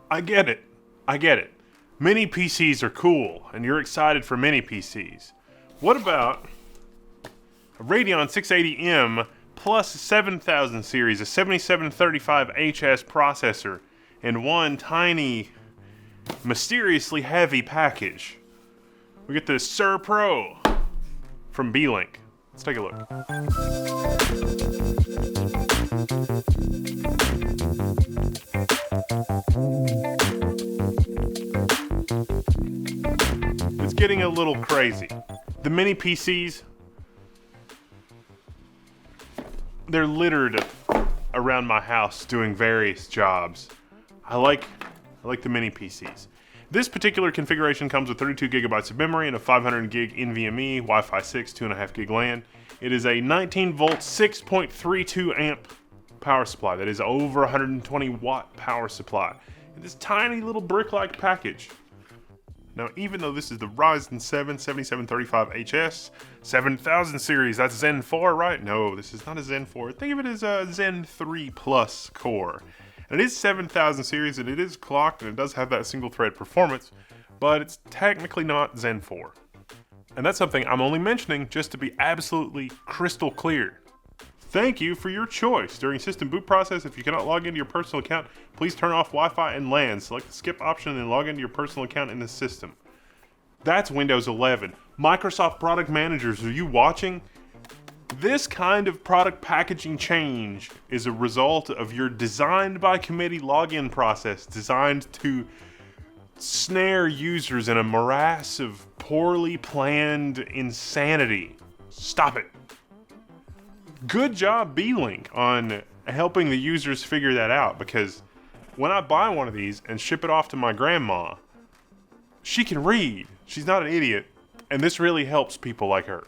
I get it. I get it. Mini PCs are cool, and you're excited for mini PCs. What about a Radeon 680M plus 7000 series, a 7735HS processor, and one tiny, mysteriously heavy package? We get the Sir Pro from Beelink. Let's take a look. It's getting a little crazy. The mini PCs, they're littered around my house doing various jobs. I like the mini PCs. This particular configuration comes with 32 gigabytes of memory and a 500 gig NVMe, Wi-Fi 6, 2.5 gig LAN. It is a 19 volt, 6.32 amp power supply. That is over 120 watt power supply. In this tiny little brick-like package. Now, even though this is the Ryzen 7 7735HS 7000 series, that's Zen 4, right? No, this is not a Zen 4. Think of it as a Zen 3 Plus core. And it is 7000 series, and it is clocked, and it does have that single-thread performance, but it's technically not Zen 4. And that's something I'm only mentioning just to be absolutely crystal clear. Thank you for your choice. During system boot process, if you cannot log into your personal account, please turn off Wi-Fi and LAN. Select the skip option and then log into your personal account in the system. That's Windows 11. Microsoft product managers, are you watching? This kind of product packaging change is a result of your designed by committee login process designed to snare users in a morass of poorly planned insanity. Stop it. Good job, Beelink, on helping the users figure that out, because when I buy one of these and ship it off to my grandma, she can read. She's not an idiot, and this really helps people like her.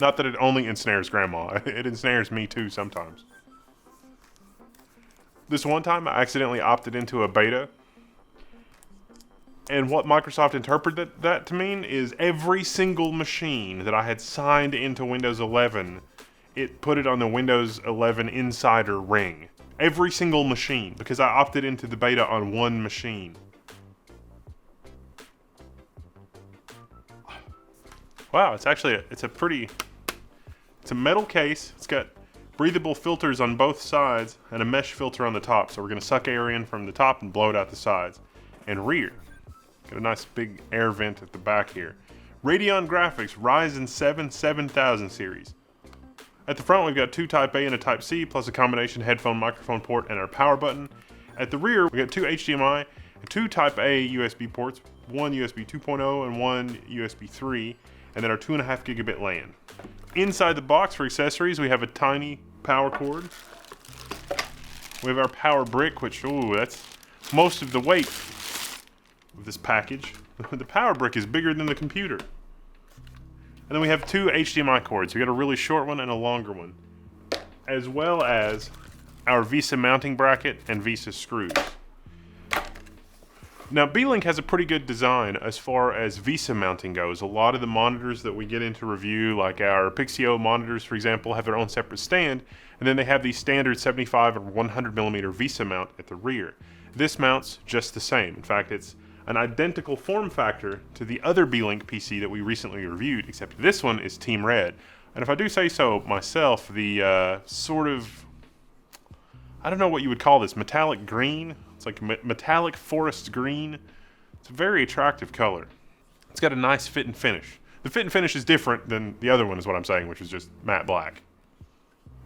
Not that it only ensnares grandma, it ensnares me too sometimes. This one time I accidentally opted into a beta, and what Microsoft interpreted that to mean is every single machine that I had signed into Windows 11, it put it on the Windows 11 Insider ring. Every single machine, because I opted into the beta on one machine. Wow, it's actually it's a metal case. It's got breathable filters on both sides and a mesh filter on the top. So we're gonna suck air in from the top and blow it out the sides and rear. Got a nice big air vent at the back here. Radeon graphics, Ryzen 7 7000 series. At the front, we've got two Type A and a Type C, plus a combination headphone microphone port and our power button. At the rear, we got two HDMI and two Type A USB ports, one USB 2.0 and one USB 3, and then our 2.5 gigabit LAN. Inside the box for accessories, we have a tiny power cord. We have our power brick, which, ooh, that's most of the weight of this package. The power brick is bigger than the computer. And then we have two HDMI cords. We got a really short one and a longer one, as well as our VESA mounting bracket and VESA screws. Now, Beelink has a pretty good design as far as VESA mounting goes. A lot of the monitors that we get into review, like our Pixio monitors, for example, have their own separate stand, and then they have the standard 75 or 100 millimeter VESA mount at the rear. This mounts just the same. In fact, it's an identical form factor to the other Beelink PC that we recently reviewed, except this one is Team Red. And if I do say so myself, the sort of, I don't know what you would call this, metallic green. It's like metallic forest green. It's a very attractive color. It's got a nice fit and finish. The fit and finish is different than the other one is what I'm saying, which is just matte black.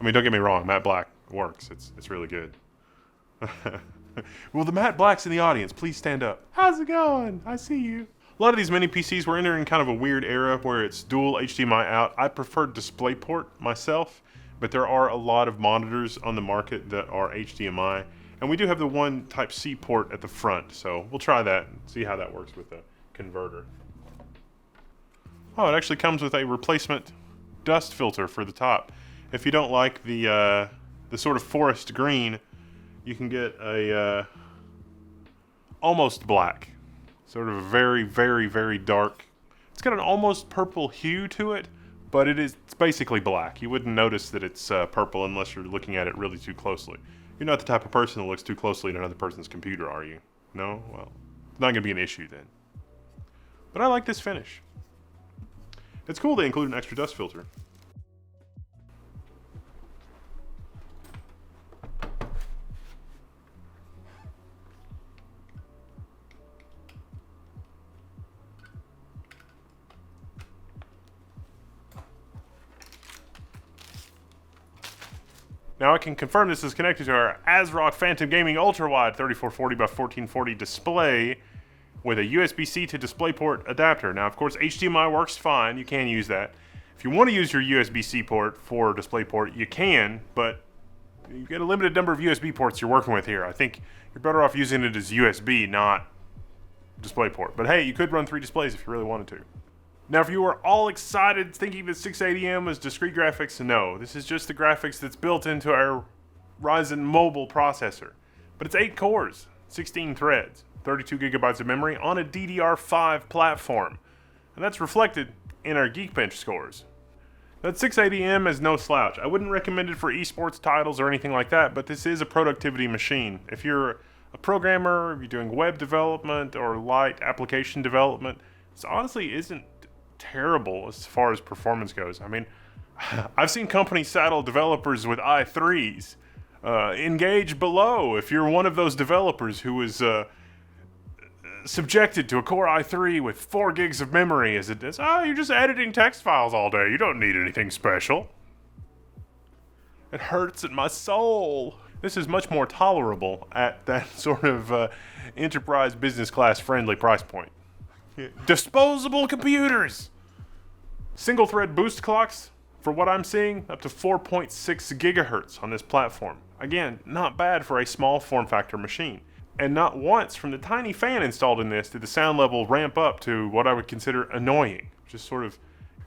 I mean, don't get me wrong, matte black works. It's really good. Well, the matte blacks in the audience, please stand up. How's it going? I see you. A lot of these mini PCs, we're entering kind of a weird era where it's dual HDMI out. I prefer DisplayPort myself, but there are a lot of monitors on the market that are HDMI. And we do have the one Type-C port at the front, so we'll try that and see how that works with the converter. Oh, it actually comes with a replacement dust filter for the top. If you don't like the sort of forest green, you can get a almost black, sort of a very, very, very dark. It's got an almost purple hue to it, but it's basically black. You wouldn't notice that it's purple unless you're looking at it really too closely. You're not the type of person that looks too closely at another person's computer, are you? No? Well, it's not going to be an issue then. But I like this finish. It's cool they include an extra dust filter. Now I can confirm this is connected to our ASRock Phantom Gaming Ultrawide 3440 by 1440 display with a USB-C to DisplayPort adapter. Now, of course, HDMI works fine. You can use that. If you want to use your USB-C port for DisplayPort, you can, but you get a limited number of USB ports you're working with here. I think you're better off using it as USB, not DisplayPort. But hey, you could run 3 displays if you really wanted to. Now, if you were all excited thinking that 680M was discrete graphics, no. This is just the graphics that's built into our Ryzen mobile processor. But it's 8 cores, 16 threads, 32 gigabytes of memory on a DDR5 platform. And that's reflected in our Geekbench scores. That 680M is no slouch. I wouldn't recommend it for esports titles or anything like that, but this is a productivity machine. If you're a programmer, if you're doing web development or light application development, this honestly isn't terrible as far as performance goes. I mean, I've seen companies saddle developers with i3s. Engage below if you're one of those developers who is subjected to a Core i3 with 4 gigs of memory as it is. Oh, you're just editing text files all day. You don't need anything special. It hurts in my soul. This is much more tolerable at that sort of enterprise business class friendly price point. Disposable computers! Single thread boost clocks, for what I'm seeing, up to 4.6 gigahertz on this platform. Again, not bad for a small form factor machine. And not once from the tiny fan installed in this did the sound level ramp up to what I would consider annoying. Just sort of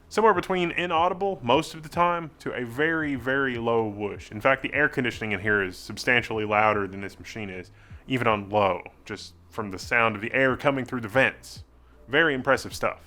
somewhere between inaudible most of the time to a very, very low whoosh. In fact, the air conditioning in here is substantially louder than this machine is, even on low, just from the sound of the air coming through the vents. Very impressive stuff.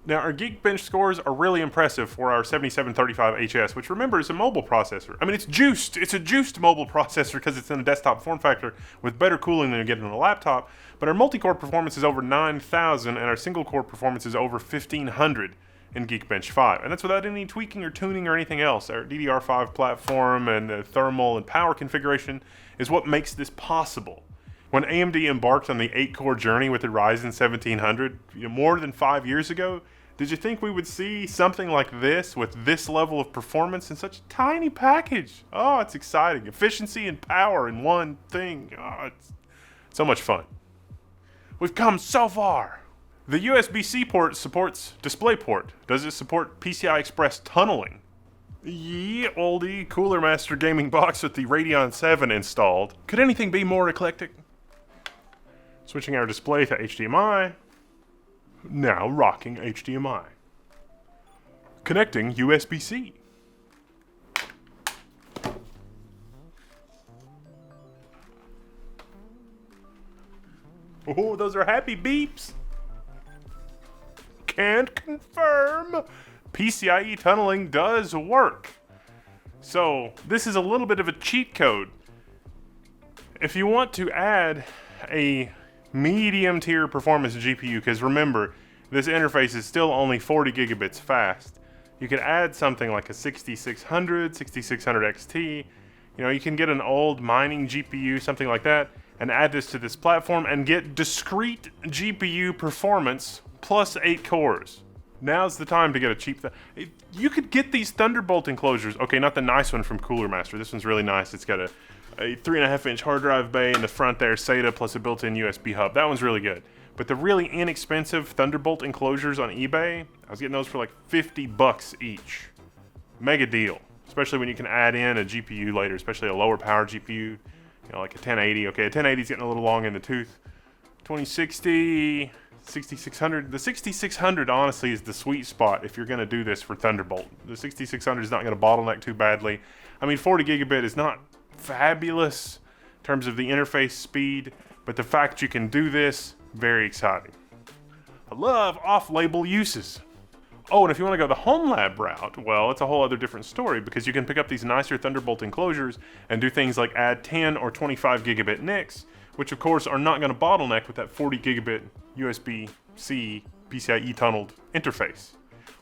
Now, our Geekbench scores are really impressive for our 7735HS, which remember is a mobile processor. I mean, it's juiced. It's a juiced mobile processor because it's in a desktop form factor with better cooling than you get in a laptop. But our multi-core performance is over 9,000 and our single-core performance is over 1,500 in Geekbench 5. And that's without any tweaking or tuning or anything else. Our DDR5 platform and the thermal and power configuration is what makes this possible. When AMD embarked on the 8-core journey with the Ryzen 1700 more than 5 years ago, did you think we would see something like this with this level of performance in such a tiny package? Oh, it's exciting. Efficiency and power in one thing. Oh, it's so much fun. We've come so far. The USB-C port supports DisplayPort. Does it support PCI Express tunneling? Yeah, oldie Cooler Master gaming box with the Radeon 7 installed. Could anything be more eclectic? Switching our display to HDMI. Now rocking HDMI. Connecting USB-C. Oh, those are happy beeps. Can't confirm. PCIe tunneling does work. So this is a little bit of a cheat code. If you want to add a medium tier performance GPU, because remember, this interface is still only 40 gigabits fast. You could add something like a 6600 XT. You can get an old mining GPU, something like that, and add this to this platform and get discrete GPU performance plus 8 cores. Now's the time to get a cheap you could get these Thunderbolt enclosures. Okay, not the nice one from Cooler Master. This one's really nice. It's got a 3.5-inch hard drive bay in the front there, SATA plus a built-in USB hub. That one's really good. But the really inexpensive Thunderbolt enclosures on eBay, I was getting those for like $50 each. Mega deal. Especially when you can add in a GPU later, especially a lower power GPU, like a 1080. Okay, a 1080 is getting a little long in the tooth. 2060, 6600. The 6600 honestly is the sweet spot if you're going to do this for Thunderbolt. The 6600 is not going to bottleneck too badly. I mean, 40 gigabit is not fabulous in terms of the interface speed, but the fact you can do this, very exciting. I love off-label uses. Oh, and if you want to go the home lab route, well, it's a whole other different story because you can pick up these nicer Thunderbolt enclosures and do things like add 10 or 25 gigabit NICs, which of course are not going to bottleneck with that 40 gigabit USB-C PCIe tunneled interface.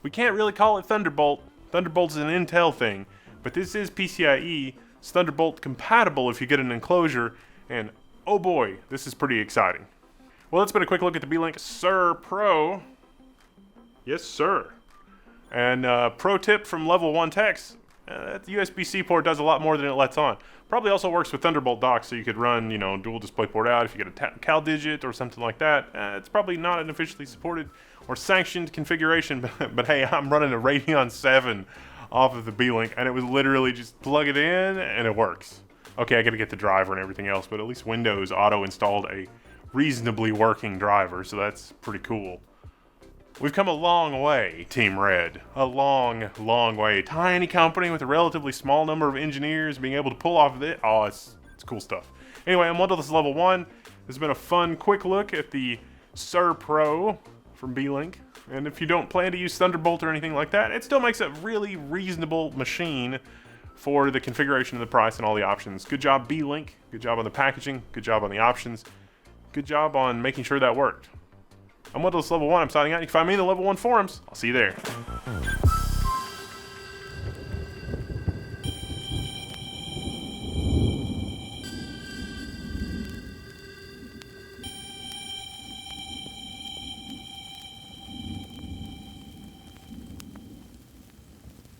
We can't really call it Thunderbolt. Thunderbolt is an Intel thing, but this is PCIe. It's Thunderbolt compatible if you get an enclosure, and oh boy, this is pretty exciting. Well, that's been a quick look at the Beelink Sir Pro. Yes, sir. And pro tip from Level 1 Techs, the USB-C port does a lot more than it lets on. Probably also works with Thunderbolt docks, so you could run, dual DisplayPort out if you get a CalDigit or something like that. It's probably not an officially supported or sanctioned configuration, but hey, I'm running a Radeon 7 off of the Beelink, and it was literally just plug it in and it works. Okay, I gotta get the driver and everything else, but at least Windows auto-installed a reasonably working driver, so that's pretty cool. We've come a long way, Team Red. A long, long way. Tiny company with a relatively small number of engineers being able to pull off of it. Oh, it's cool stuff. Anyway, I'm Wendell. This is Level 1. This has been a fun, quick look at the Sir Pro from Beelink. And if you don't plan to use Thunderbolt or anything like that, it still makes a really reasonable machine for the configuration of the price and all the options. Good job, Beelink. Good job on the packaging. Good job on the options. Good job on making sure that worked. I'm Wendell, this is Level 1. I'm signing out. You can find me in the Level 1 forums. I'll see you there.